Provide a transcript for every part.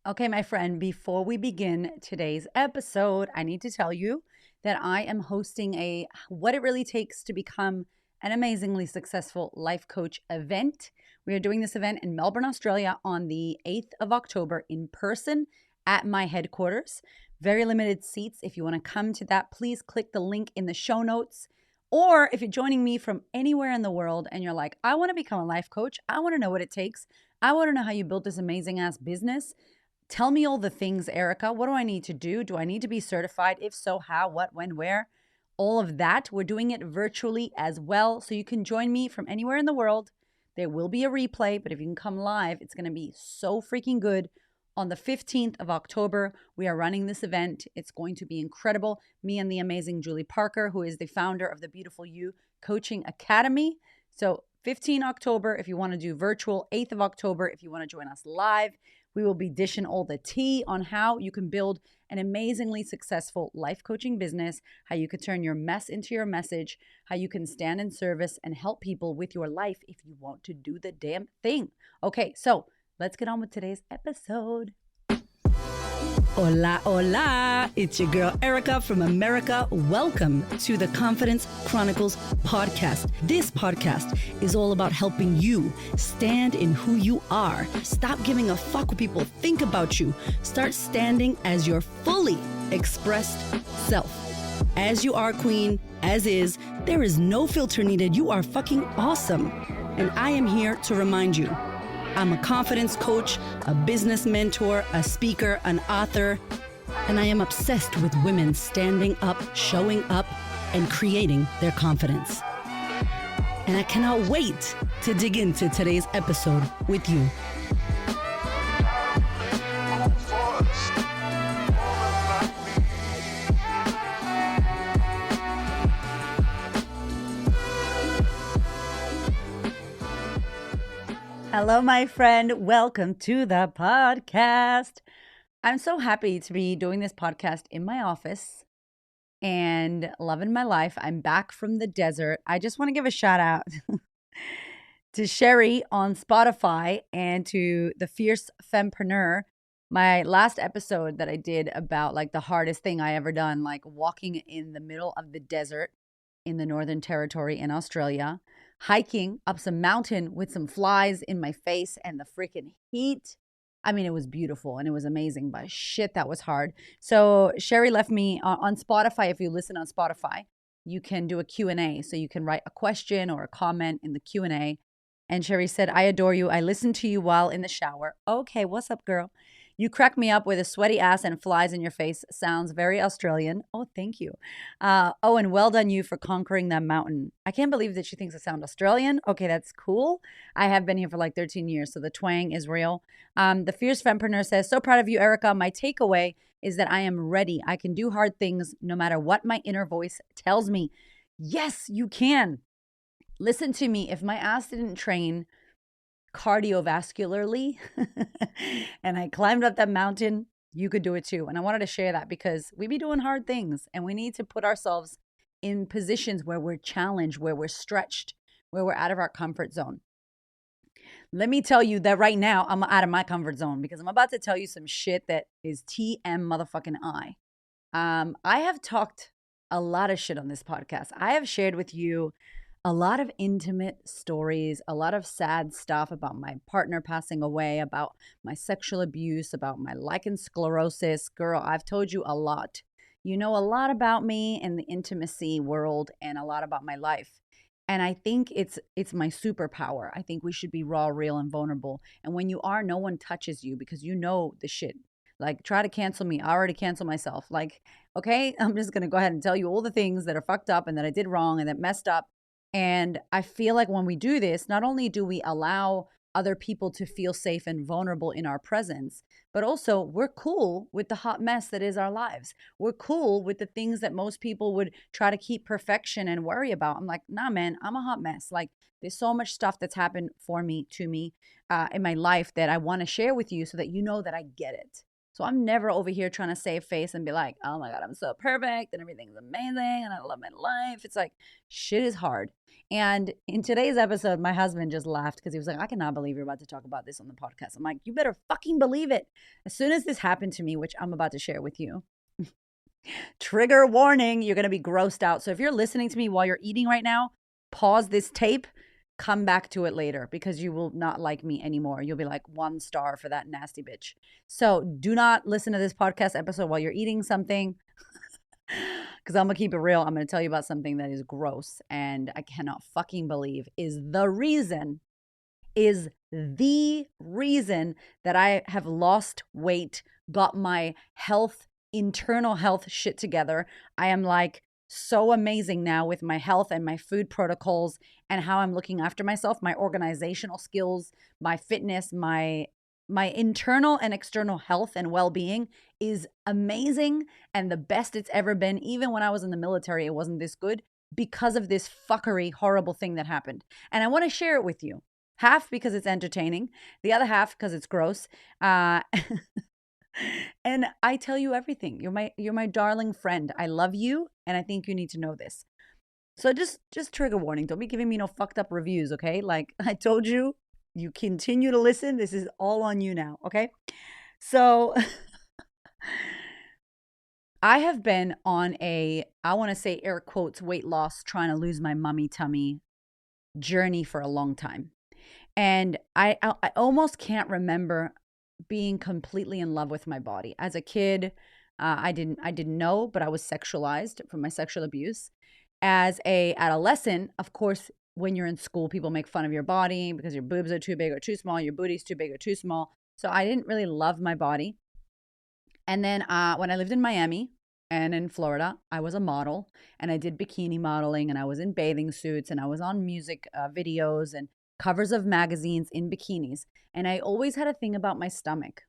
Okay, my friend, before we begin today's episode, I need to tell you that I am hosting a What It Really Takes to Become an Amazingly Successful Life Coach event. We are doing this event in Melbourne, Australia on the 8th of October in person at my headquarters. Very limited seats. If you want to come to that, please click the link in the show notes. Or if you're joining me from anywhere in the world and you're like, I want to become a life coach, I want to know what it takes, I want to know how you built this amazing ass business. Tell me all the things, Erica. What do I need to do? Do I need to be certified? If so, how, what, when, where? All of that. We're doing it virtually as well. So you can join me from anywhere in the world. There will be a replay, but if you can come live, it's going to be so freaking good. On the 15th of October, we are running this event. It's going to be incredible. Me and the amazing Julie Parker, who is the founder of the Beautiful You Coaching Academy. So 15 October, if you want to do virtual, 8th of October, if you want to join us live. We will be dishing all the tea on how you can build an amazingly successful life coaching business, how you can turn your mess into your message, how you can stand in service and help people with your life if you want to do the damn thing. Okay, so let's get on with today's episode. Hola, hola. It's your girl, Erica from America. Welcome to the Confidence Chronicles podcast. This podcast is all about helping you stand in who you are. Stop giving a fuck what people think about you. Start standing as your fully expressed self. As you are, queen, as is, there is no filter needed. You are fucking awesome. And I am here to remind you, I'm a confidence coach, a business mentor, a speaker, an author, and I am obsessed with women standing up, showing up, and creating their confidence. And I cannot wait to dig into today's episode with you. Hello, my friend. Welcome to the podcast. I'm so happy to be doing this podcast in my office and loving my life. I'm back from the desert. I just want to give a shout out to Sherry on Spotify and to the Fierce Fempreneur. My last episode that I did about like the hardest thing I ever done, like walking in the middle of the desert in the Northern Territory in Australia, hiking up some mountain with some flies in my face and the freaking heat. I mean, it was beautiful and it was amazing, but shit, that was hard. So Sherry left me on Spotify. If you listen on Spotify, you can do a Q&A. So you can write a question or a comment in the Q&A. And Sherry said, I adore you. I listened to you while in the shower. Okay, what's up, girl? You crack me up with a sweaty ass and flies in your face. Sounds very Australian. Oh, thank you. Oh, and well done you for conquering that mountain. I can't believe that she thinks I sound Australian. Okay, that's cool. I have been here for like 13 years, so the twang is real. The Fierce Fempreneur says, so proud of you, Erica. My takeaway is that I am ready. I can do hard things no matter what my inner voice tells me. Yes, you can. Listen to me. If my ass didn't train cardiovascularly and I climbed up that mountain, you could do it too. And I wanted to share that because we be doing hard things and we need to put ourselves in positions where we're challenged, where we're stretched, where we're out of our comfort zone. Let me tell you that right now I'm out of my comfort zone because I'm about to tell you some shit that is TM motherfucking I. I have talked a lot of shit on this podcast. I have shared with you a lot of intimate stories, a lot of sad stuff about my partner passing away, about my sexual abuse, about my lichen sclerosis. Girl, I've told you a lot. You know a lot about me in the intimacy world and a lot about my life. And I think it's my superpower. I think we should be raw, real, and vulnerable. And when you are, no one touches you because you know the shit. Like, try to cancel me. I already canceled myself. Like, okay, I'm just going to go ahead and tell you all the things that are fucked up and that I did wrong and that messed up. And I feel like when we do this, not only do we allow other people to feel safe and vulnerable in our presence, but also we're cool with the hot mess that is our lives. We're cool with the things that most people would try to keep perfection and worry about. I'm like, nah, man, I'm a hot mess. Like, there's so much stuff that's happened for me, to me, in my life that I want to share with you so that you know that I get it. So I'm never over here trying to save face and be like, oh my God, I'm so perfect and everything's amazing and I love my life. It's like, shit is hard. And in today's episode, my husband just laughed because he was like, I cannot believe you're about to talk about this on the podcast. I'm like, you better fucking believe it. As soon as this happened to me, which I'm about to share with you, trigger warning, you're going to be grossed out. So if you're listening to me while you're eating right now, pause this tape, come back to it later because you will not like me anymore. You'll be like 1 star for that nasty bitch. So do not listen to this podcast episode while you're eating something because I'm going to keep it real. I'm going to tell you about something that is gross and I cannot fucking believe is the reason that I have lost weight, got my internal health shit together. I am like so amazing now with my health and my food protocols and how I'm looking after myself, my organizational skills, my fitness, my internal and external health and well-being is amazing and the best it's ever been. Even when I was in the military, it wasn't this good because of this fuckery, horrible thing that happened. And I want to share it with you. Half because it's entertaining, the other half because it's gross. And I tell you everything. You're my darling friend. I love you, and I think you need to know this. So just trigger warning. Don't be giving me no fucked up reviews, okay? Like I told you, you continue to listen. This is all on you now, okay? So I have been on I want to say air quotes, weight loss, trying to lose my mummy tummy journey for a long time. And I almost can't remember being completely in love with my body. As a kid, I didn't know, but I was sexualized from my sexual abuse. As a adolescent, of course, when you're in school, people make fun of your body because your boobs are too big or too small, your booty's too big or too small. So I didn't really love my body. And then when I lived in Miami and in Florida, I was a model and I did bikini modeling and I was in bathing suits and I was on music videos and covers of magazines in bikinis. And I always had a thing about my stomach.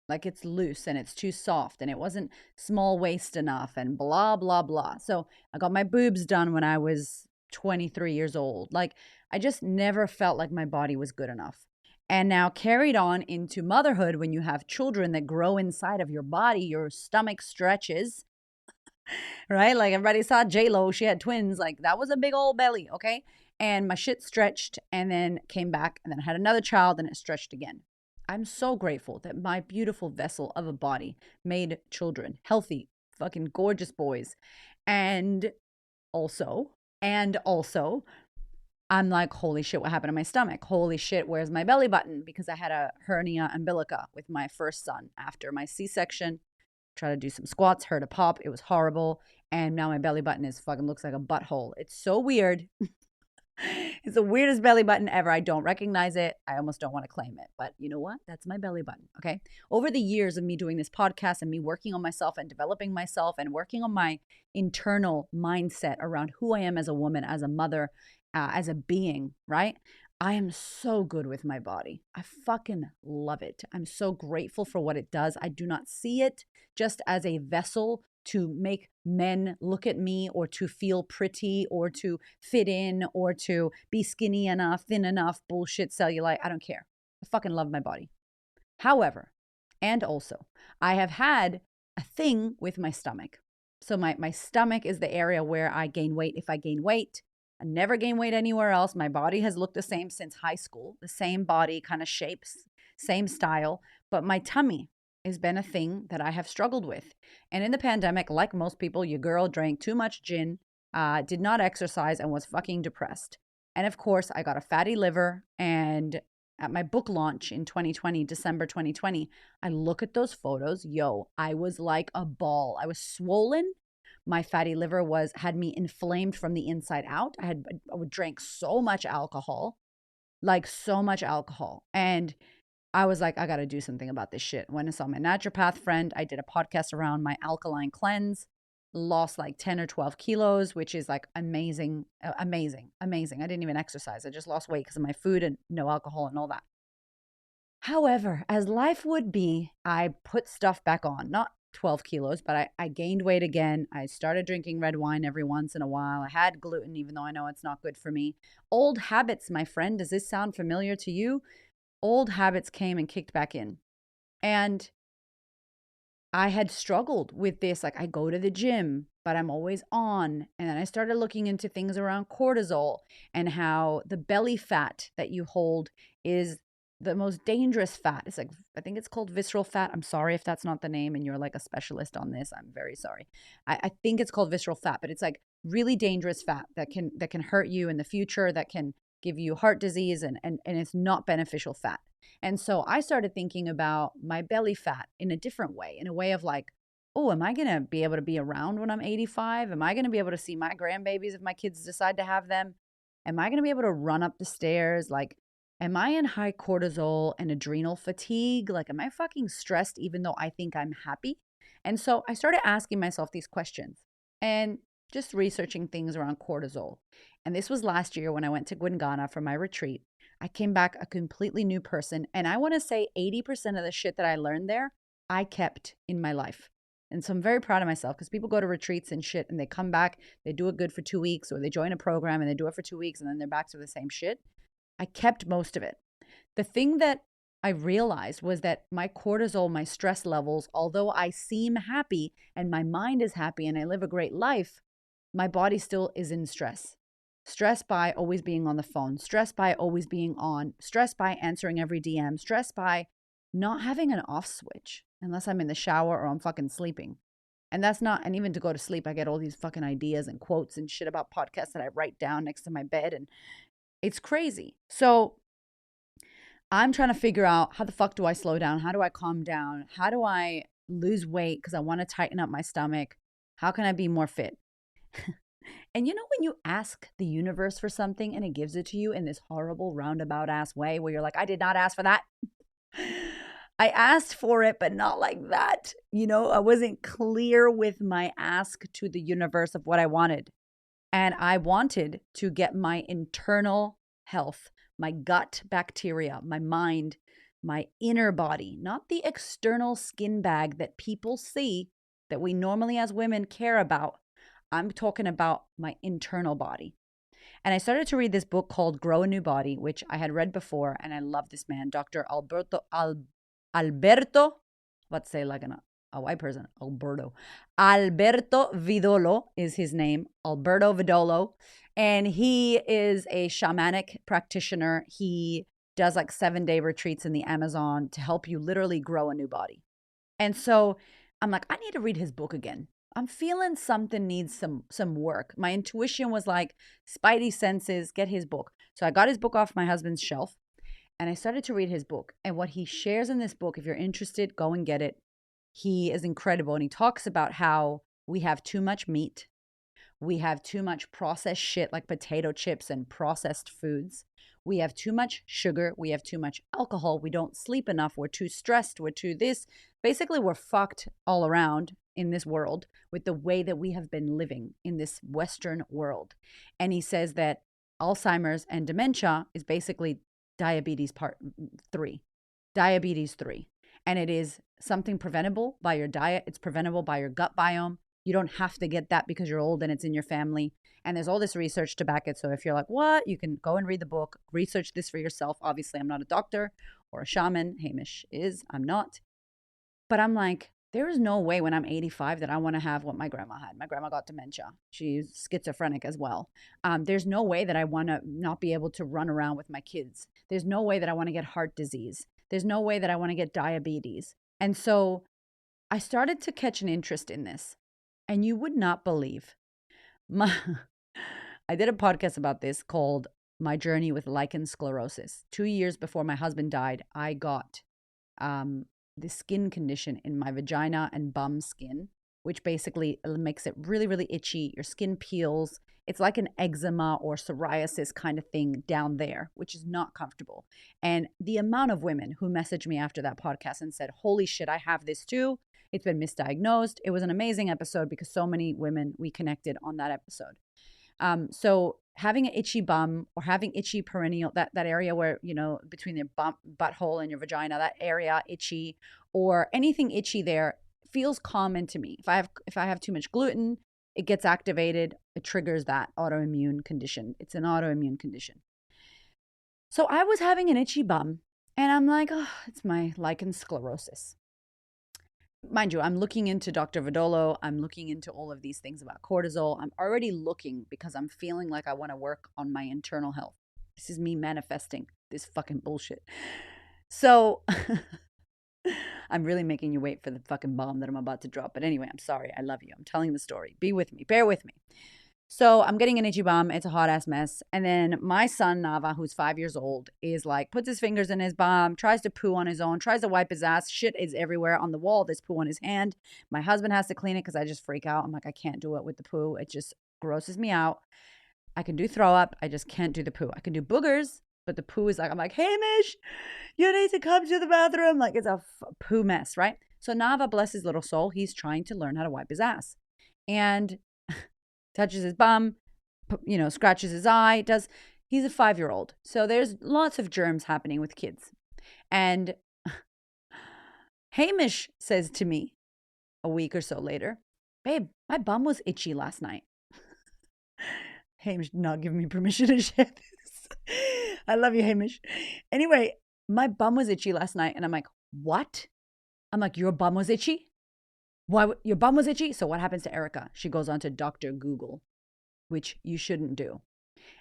Like it's loose and it's too soft and it wasn't small waist enough and blah, blah, blah. So I got my boobs done when I was 23 years old. Like I just never felt like my body was good enough. And now carried on into motherhood, when you have children that grow inside of your body, your stomach stretches, right? Like everybody saw J-Lo, she had twins. Like that was a big old belly, okay? And my shit stretched and then came back and then I had another child and it stretched again. I'm so grateful that my beautiful vessel of a body made children, healthy, fucking gorgeous boys. And also, I'm like, holy shit, what happened to my stomach? Holy shit, where's my belly button? Because I had a hernia umbilica with my first son after my C-section. Tried to do some squats, heard a pop. It was horrible. And now my belly button is fucking looks like a butthole. It's so weird. It's the weirdest belly button ever. I don't recognize it. I almost don't want to claim it. But you know what? That's my belly button. Okay. Over the years of me doing this podcast and me working on myself and developing myself and working on my internal mindset around who I am as a woman, as a mother, as a being, right? I am so good with my body. I fucking love it. I'm so grateful for what it does. I do not see it just as a vessel to make men look at me or to feel pretty or to fit in or to be skinny enough, thin enough, bullshit, cellulite. I don't care. I fucking love my body. However, and also, I have had a thing with my stomach. So my stomach is the area where I gain weight. If I gain weight, I never gain weight anywhere else. My body has looked the same since high school, the same body kind of shapes, same style, but my tummy has been a thing that I have struggled with. And in the pandemic, like most people, your girl drank too much gin, did not exercise, and was fucking depressed. And of course, I got a fatty liver. And at my book launch in 2020, December 2020, I look at those photos. Yo, I was like a ball. I was swollen. My fatty liver had me inflamed from the inside out. I would drink so much alcohol, like so much alcohol. And I was like, I got to do something about this shit. When I saw my naturopath friend, I did a podcast around my alkaline cleanse, lost like 10 or 12 kilos, which is like amazing, amazing, amazing. I didn't even exercise. I just lost weight because of my food and no alcohol and all that. However, as life would be, I put stuff back on, not 12 kilos, but I gained weight again. I started drinking red wine every once in a while. I had gluten, even though I know it's not good for me. Old habits, my friend. Does this sound familiar to you? Old habits came and kicked back in. And I had struggled with this. Like, I go to the gym, but I'm always on. And then I started looking into things around cortisol and how the belly fat that you hold is the most dangerous fat. It's like, I think it's called visceral fat. I'm sorry if that's not the name and you're like a specialist on this. I'm very sorry. I think it's called visceral fat, but it's like really dangerous fat that can hurt you in the future, that can give you heart disease, and it's not beneficial fat. And so I started thinking about my belly fat in a different way, in a way of like, oh, am I going to be able to be around when I'm 85? Am I going to be able to see my grandbabies if my kids decide to have them? Am I going to be able to run up the stairs? Like, am I in high cortisol and adrenal fatigue? Like, am I fucking stressed even though I think I'm happy? And so I started asking myself these questions and just researching things around cortisol. And this was last year when I went to Gwangana for my retreat. I came back a completely new person. And I want to say 80% of the shit that I learned there, I kept in my life. And so I'm very proud of myself because people go to retreats and shit and they come back, they do it good for 2 weeks, or they join a program and they do it for 2 weeks and then they're back to the same shit. I kept most of it. The thing that I realized was that my cortisol, my stress levels, although I seem happy and my mind is happy and I live a great life, my body still is in stress. Stress by always being on the phone, stress by always being on, stress by answering every DM, stress by not having an off switch unless I'm in the shower or I'm fucking sleeping. And that's not, and even to go to sleep, I get all these fucking ideas and quotes and shit about podcasts that I write down next to my bed. And it's crazy. So I'm trying to figure out, how the fuck do I slow down? How do I calm down? How do I lose weight because I want to tighten up my stomach? How can I be more fit? And you know, when you ask the universe for something and it gives it to you in this horrible roundabout ass way where you're like, I did not ask for that. I asked for it, but not like that. You know, I wasn't clear with my ask to the universe of what I wanted. And I wanted to get my internal health, my gut bacteria, my mind, my inner body, not the external skin bag that people see that we normally as women care about. I'm talking about my internal body. And I started to read this book called Grow a New Body, which I had read before. And I love this man, Dr. Alberto, let's say like a white person, Alberto Vidolo is his name, Alberto Vidolo. And he is a shamanic practitioner. He does like 7-day retreats in the Amazon to help you literally grow a new body. And so I'm like, I need to read his book again. I'm feeling something needs some work. My intuition was like, spidey senses, get his book. So I got his book off my husband's shelf and I started to read his book. And what he shares in this book, if you're interested, go and get it. He is incredible. And he talks about how we have too much meat. We have too much processed shit like potato chips and processed foods. We have too much sugar. We have too much alcohol. We don't sleep enough. We're too stressed. We're too this. Basically, we're fucked all around in this world with the way that we have been living in this Western world. And he says that Alzheimer's and dementia is basically diabetes part 3. Diabetes 3. And it is something preventable by your diet. It's preventable by your gut biome. You don't have to get that because you're old and it's in your family. And there's all this research to back it. So if you're like, what? You can go and read the book, research this for yourself. Obviously, I'm not a doctor or a shaman. Hamish is. I'm not. But I'm like, there is no way when I'm 85 that I want to have what my grandma had. My grandma got dementia. She's schizophrenic as well. There's no way that I want to not be able to run around with my kids. There's no way that I want to get heart disease. There's no way that I want to get diabetes. And so I started to catch an interest in this. And you would not believe. I did a podcast about this called My Journey with Lichen Sclerosis. 2 years before my husband died, I got this skin condition in my vagina and bum skin, which basically makes it really, really itchy. Your skin peels. It's like an eczema or psoriasis kind of thing down there, which is not comfortable. And the amount of women who messaged me after that podcast and said, holy shit, I have this too. It's been misdiagnosed. It was an amazing episode because so many women we connected on that episode. So having an itchy bum or having itchy perineal, that area where, you know, between the butthole and your vagina, that area itchy or anything itchy there feels common to me. If I have too much gluten, it gets activated. It triggers that autoimmune condition. It's an autoimmune condition. So I was having an itchy bum and I'm like, oh, it's my lichen sclerosis. mind you, I'm looking into Dr. Vidolo. I'm looking into all of these things about cortisol. I'm already looking because I'm feeling like I want to work on my internal health. This is me manifesting this fucking bullshit. So I'm really making you wait for the fucking bomb that I'm about to drop. But anyway, I'm sorry. I love you. I'm telling the story. Be with me. Bear with me. So I'm getting an itchy bum. It's a hot ass mess. And then my son, Nava, who's 5 years old, is like, puts his fingers in his bum, tries to poo on his own, tries to wipe his ass. Shit is everywhere on the wall. There's poo on his hand. My husband has to clean it because I just freak out. I'm like, I can't do it with the poo. It just grosses me out. I can do throw up. I just can't do the poo. I can do boogers, but the poo is like, I'm like, Hamish, you need to come to the bathroom. Like it's a poo mess, right? So Nava, bless his little soul, he's trying to learn how to wipe his ass. And touches his bum, scratches his eye, he's a 5-year-old. So there's lots of germs happening with kids. And Hamish says to me a week or so later, babe, my bum was itchy last night. Hamish did not give me permission to share this. I love you, Hamish. Anyway, my bum was itchy last night. And I'm like, what? I'm like, your bum was itchy? Why? Your bum was itchy? So what happens to Erica? She goes on to Dr. Google, which you shouldn't do.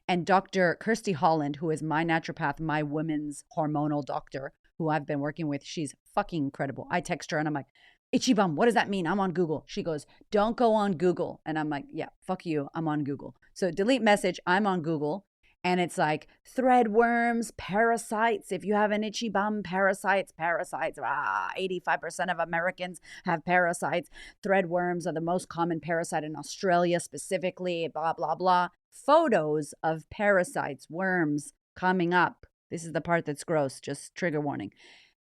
And Dr. Kirsty Holland, who is my naturopath, my women's hormonal doctor, who I've been working with, she's fucking incredible. I text her and I'm like, itchy bum, what does that mean? I'm on Google. She goes, don't go on Google. And I'm like, yeah, fuck you. I'm on Google. So delete message. I'm on Google. And it's like thread worms, parasites. If you have an itchy bum, parasites. 85% of Americans have parasites. Thread worms are the most common parasite in Australia specifically, blah, blah, blah. Photos of parasites, worms coming up. This is the part that's gross, just trigger warning.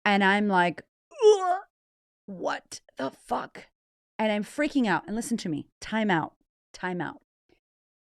And I'm like, what the fuck? And I'm freaking out. And listen to me, time out.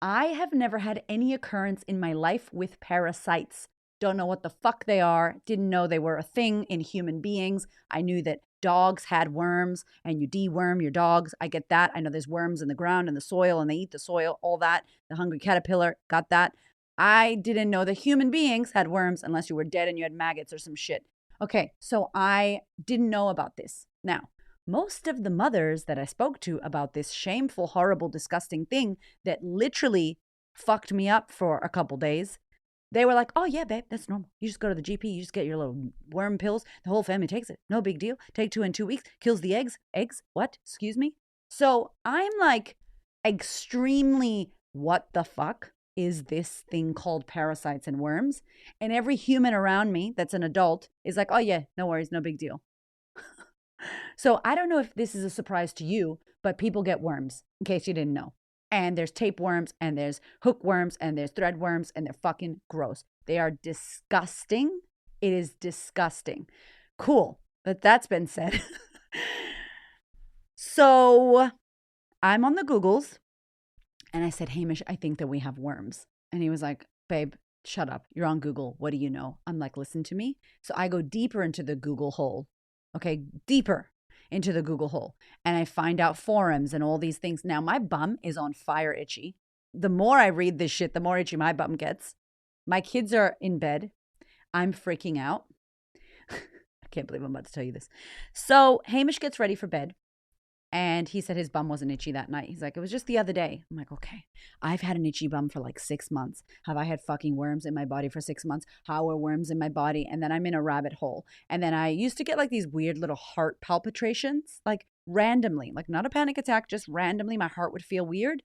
I have never had any occurrence in my life with parasites. Don't know what the fuck they are. Didn't know they were a thing in human beings. I knew that dogs had worms and you deworm your dogs. I get that. I know there's worms in the ground and the soil and they eat the soil, all that. The hungry caterpillar, got that. I didn't know that human beings had worms unless you were dead and you had maggots or some shit. Okay, so I didn't know about this. Now, most of the mothers that I spoke to about this shameful, horrible, disgusting thing that literally fucked me up for a couple days, they were like, oh, yeah, babe, that's normal. You just go to the GP. You just get your little worm pills. The whole family takes it. No big deal. Take 2 in 2 weeks. Kills the eggs. Eggs? What? Excuse me? So I'm like extremely, what the fuck is this thing called parasites and worms? And every human around me that's an adult is like, oh, yeah, no worries. No big deal. So I don't know if this is a surprise to you, but people get worms, in case you didn't know. And there's tapeworms, and there's hookworms, and there's thread worms, and they're fucking gross. They are disgusting. It is disgusting. Cool. But that's been said. So I'm on the Googles, and I said, Hamish, I think that we have worms. And he was like, babe, shut up. You're on Google. What do you know? I'm like, listen to me. So I go deeper into the Google hole. Okay, deeper into the Google hole. And I find out forums and all these things. Now, my bum is on fire itchy. The more I read this shit, the more itchy my bum gets. My kids are in bed. I'm freaking out. I can't believe I'm about to tell you this. So Hamish gets ready for bed. And he said his bum wasn't itchy that night. He's like, it was just the other day. I'm like, okay, I've had an itchy bum for like 6 months. Have I had fucking worms in my body for 6 months? How are worms in my body? And then I'm in a rabbit hole. And then I used to get like these weird little heart palpitations, like randomly, like not a panic attack, just randomly my heart would feel weird.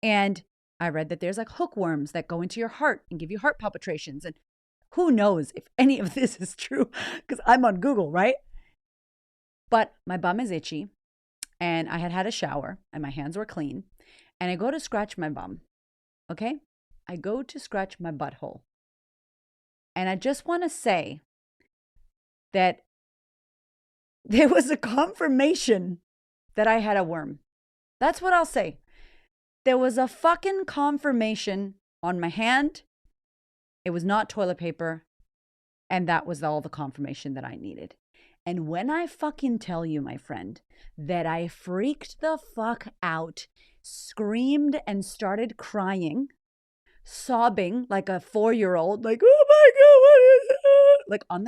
And I read that there's like hookworms that go into your heart and give you heart palpitations. And who knows if any of this is true because I'm on Google, right? But my bum is itchy. And I had had a shower and my hands were clean. And I go to scratch my bum. Okay? I go to scratch my butthole. And I just want to say that there was a confirmation that I had a worm. That's what I'll say. There was a fucking confirmation on my hand. It was not toilet paper. And that was all the confirmation that I needed. And when I fucking tell you, my friend, that I freaked the fuck out, screamed and started crying, sobbing like a 4-year-old, like, oh my God, what is it? Like on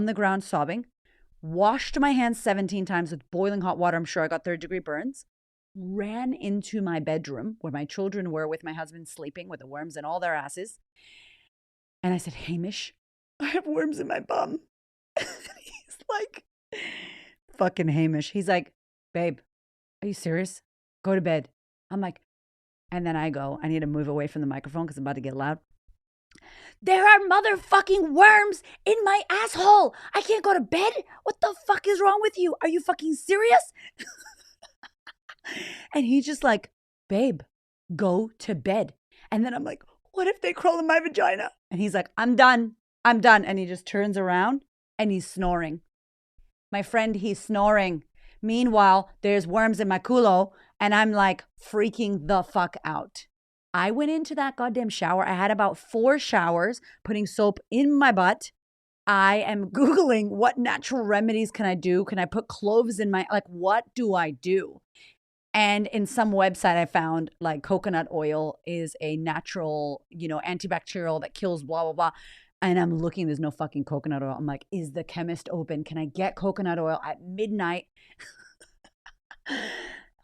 the ground sobbing. washed my hands 17 times with boiling hot water. I'm sure I got third-degree burns. Ran into my bedroom where my children were with my husband sleeping with the worms in all their asses. And I said, Hamish, I have worms in my bum. He's like, fucking Hamish. He's like, babe, are you serious? Go to bed. I'm like, and then I go, I need to move away from the microphone because I'm about to get loud. There are motherfucking worms in my asshole. I can't go to bed. What the fuck is wrong with you? Are you fucking serious? And he's just like, babe, go to bed. And then I'm like, what if they crawl in my vagina? And he's like, I'm done. I'm done. And he just turns around and he's snoring. My friend, he's snoring. Meanwhile, there's worms in my culo and I'm like freaking the fuck out. I went into that goddamn shower. I had about 4 showers putting soap in my butt. I am Googling what natural remedies can I do? Can I put cloves in my, like, what do I do? And in some website I found like coconut oil is a natural, antibacterial that kills blah, blah, blah. And I'm looking, there's no fucking coconut oil. I'm like, is the chemist open? Can I get coconut oil at midnight?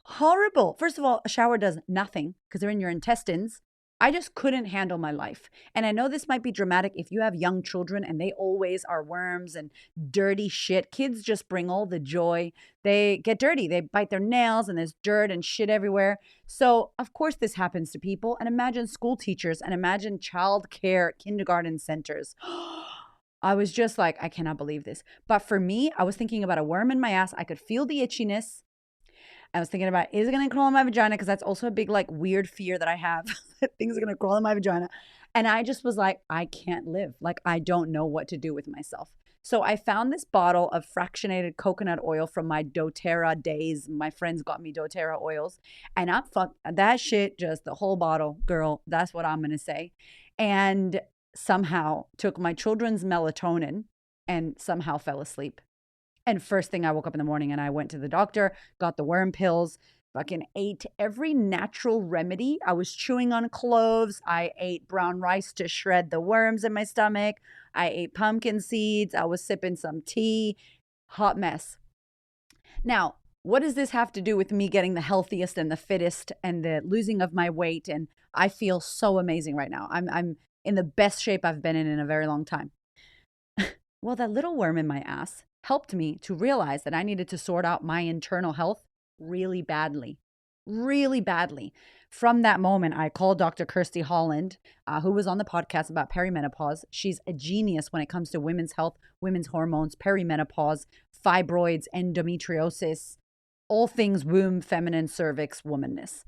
Horrible. First of all, a shower does nothing because they're in your intestines. I just couldn't handle my life. And I know this might be dramatic if you have young children and they always are worms and dirty shit. Kids just bring all the joy. They get dirty. They bite their nails and there's dirt and shit everywhere. So, of course, this happens to people. And imagine school teachers and imagine child care kindergarten centers. I was just like, I cannot believe this. But for me, I was thinking about a worm in my ass. I could feel the itchiness. I was thinking about, is it going to crawl in my vagina? Because that's also a big, like, weird fear that I have, that things are going to crawl in my vagina. And I just was like, I can't live. Like, I don't know what to do with myself. So I found this bottle of fractionated coconut oil from my doTERRA days. My friends got me doTERRA oils. And that shit, just the whole bottle, girl, that's what I'm going to say. And somehow took my children's melatonin and somehow fell asleep. And first thing I woke up in the morning and I went to the doctor, got the worm pills, fucking ate every natural remedy. I was chewing on cloves. I ate brown rice to shred the worms in my stomach. I ate pumpkin seeds. I was sipping some tea. Hot mess. Now, what does this have to do with me getting the healthiest and the fittest and the losing of my weight? And I feel so amazing right now. I'm in the best shape I've been in a very long time. Well, that little worm in my ass helped me to realize that I needed to sort out my internal health really badly, really badly. From that moment, I called Dr. Kirsty Holland, who was on the podcast about perimenopause. She's a genius when it comes to women's health, women's hormones, perimenopause, fibroids, endometriosis, all things womb, feminine, cervix, womanness.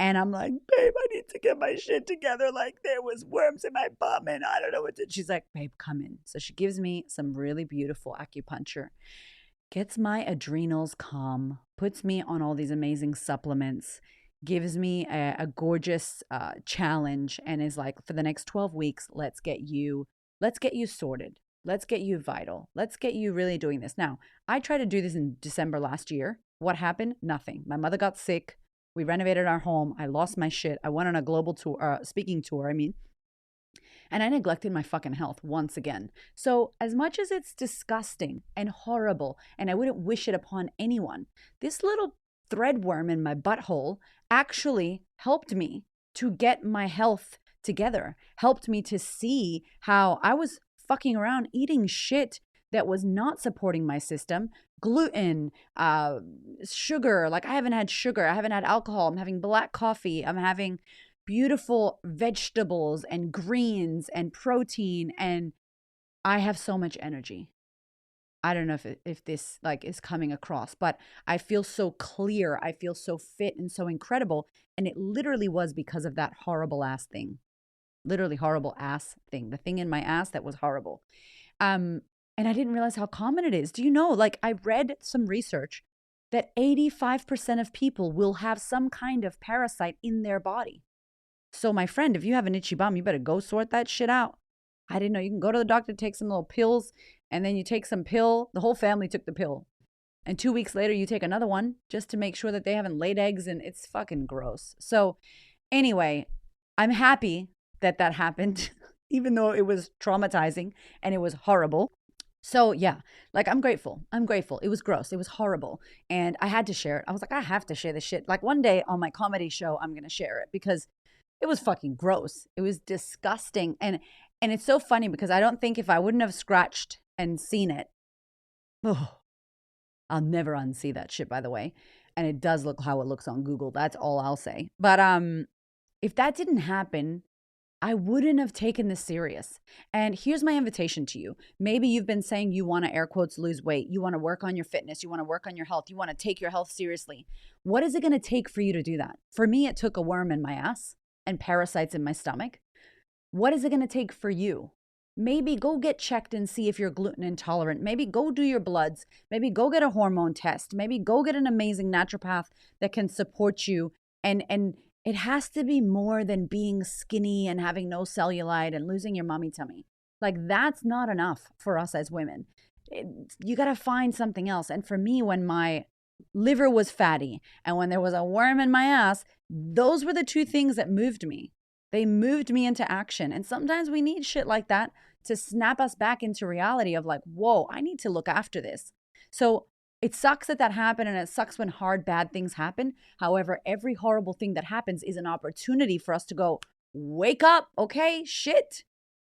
And I'm like, babe, I need to get my shit together. Like, there was worms in my bum and I don't know what to. She's like, babe, come in. So she gives me some really beautiful acupuncture, gets my adrenals calm, puts me on all these amazing supplements, gives me a gorgeous challenge, and is like, for the next 12 weeks, let's get you sorted. Let's get you vital. Let's get you really doing this. Now, I tried to do this in December last year. What happened? Nothing. My mother got sick. We renovated our home. I lost my shit. I went on a global tour, speaking tour, and I neglected my fucking health once again. So as much as it's disgusting and horrible, and I wouldn't wish it upon anyone, this little threadworm in my butthole actually helped me to get my health together, helped me to see how I was fucking around eating shit that was not supporting my system. Gluten, sugar, like I haven't had sugar, I haven't had alcohol, I'm having black coffee, I'm having beautiful vegetables and greens and protein, and I have so much energy. I don't know if this like is coming across, but I feel so clear, I feel so fit and so incredible, and it literally was because of that horrible ass thing. Literally horrible ass thing, the thing in my ass that was horrible. And I didn't realize how common it is. Do you know, like I read some research that 85% of people will have some kind of parasite in their body. So my friend, if you have an itchy bum, you better go sort that shit out. I didn't know. You can go to the doctor, take some little pills, and then you take some pill. The whole family took the pill. And 2 weeks later, you take another one just to make sure that they haven't laid eggs, and it's fucking gross. So anyway, I'm happy that happened, even though it was traumatizing and it was horrible. So yeah, like I'm grateful. I'm grateful. It was gross. It was horrible. And I had to share it. I was like, I have to share this shit. Like one day on my comedy show, I'm going to share it because it was fucking gross. It was disgusting. And it's so funny because I don't think if I wouldn't have scratched and seen it, oh, I'll never unsee that shit, by the way. And it does look how it looks on Google. That's all I'll say. But if that didn't happen, I wouldn't have taken this serious. And here's my invitation to you. Maybe you've been saying you want to, air quotes, lose weight. You want to work on your fitness. You want to work on your health. You want to take your health seriously. What is it going to take for you to do that? For me, it took a worm in my ass and parasites in my stomach. What is it going to take for you? Maybe go get checked and see if you're gluten intolerant. Maybe go do your bloods. Maybe go get a hormone test. Maybe go get an amazing naturopath that can support you. And it has to be more than being skinny and having no cellulite and losing your mommy tummy. Like that's not enough for us as women. You got to find something else. And for me, when my liver was fatty and when there was a worm in my ass, those were the two things that moved me. They moved me into action. And sometimes we need shit like that to snap us back into reality of like, whoa, I need to look after this. So it sucks that happened, and it sucks when hard, bad things happen. However, every horrible thing that happens is an opportunity for us to go, wake up, okay, shit.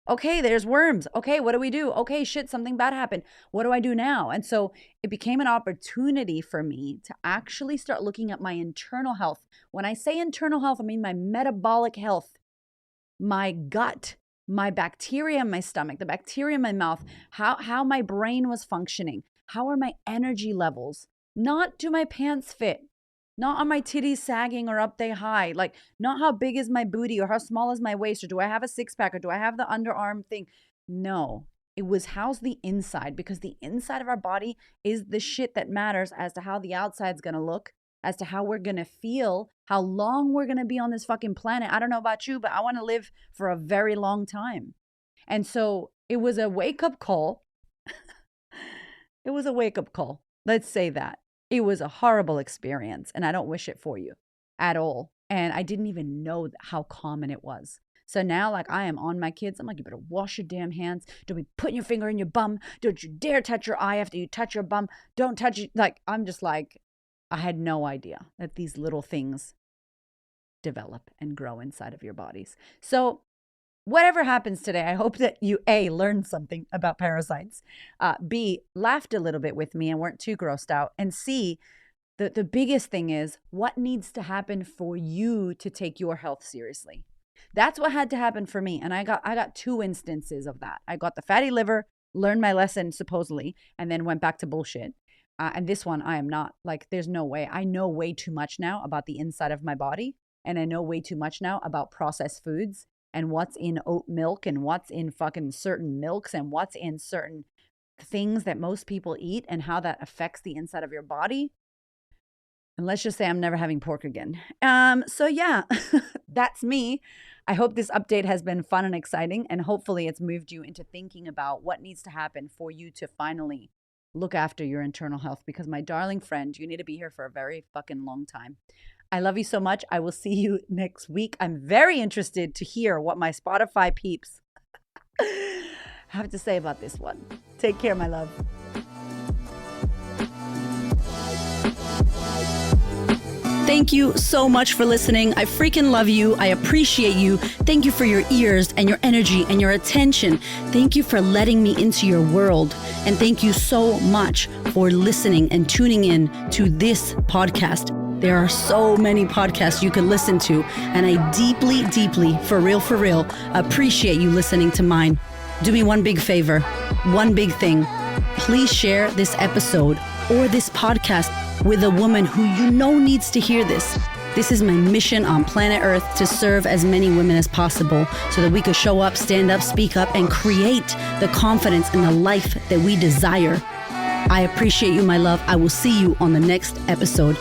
Okay, there's worms. Okay, what do we do? Okay, shit, something bad happened. What do I do now? And so it became an opportunity for me to actually start looking at my internal health. When I say internal health, I mean my metabolic health, my gut, my bacteria in my stomach, the bacteria in my mouth, how my brain was functioning. How are my energy levels? Not do my pants fit? Not are my titties sagging or up they high? Like not how big is my booty or how small is my waist or do I have a six pack or do I have the underarm thing? No, it was how's the inside, because the inside of our body is the shit that matters as to how the outside's going to look, as to how we're going to feel, how long we're going to be on this fucking planet. I don't know about you, but I want to live for a very long time. And so it was a wake-up call. It was a wake-up call. Let's say that. It was a horrible experience, and I don't wish it for you at all. And I didn't even know how common it was. So now, like, I am on my kids. I'm like, you better wash your damn hands. Don't be putting your finger in your bum. Don't you dare touch your eye after you touch your bum. Don't touch it. Like, I'm just like, I had no idea that these little things develop and grow inside of your bodies. So whatever happens today, I hope that you, A, learned something about parasites, B, laughed a little bit with me and weren't too grossed out, and C, the biggest thing is what needs to happen for you to take your health seriously. That's what had to happen for me. And I got two instances of that. I got the fatty liver, learned my lesson supposedly, and then went back to bullshit. And this one, I am not. Like, there's no way. I know way too much now about the inside of my body. And I know way too much now about processed foods and what's in oat milk and what's in fucking certain milks and what's in certain things that most people eat and how that affects the inside of your body. And let's just say I'm never having pork again. So yeah, that's me. I hope this update has been fun and exciting, and hopefully it's moved you into thinking about what needs to happen for you to finally look after your internal health, because my darling friend, you need to be here for a very fucking long time. I love you so much. I will see you next week. I'm very interested to hear what my Spotify peeps have to say about this one. Take care, my love. Thank you so much for listening. I freaking love you. I appreciate you. Thank you for your ears and your energy and your attention. Thank you for letting me into your world. And thank you so much for listening and tuning in to this podcast. There are so many podcasts you can listen to, and I deeply, deeply, for real, appreciate you listening to mine. Do me one big favor, one big thing. Please share this episode or this podcast with a woman who you know needs to hear this. This is my mission on planet Earth, to serve as many women as possible so that we could show up, stand up, speak up, and create the confidence and the life that we desire. I appreciate you, my love. I will see you on the next episode.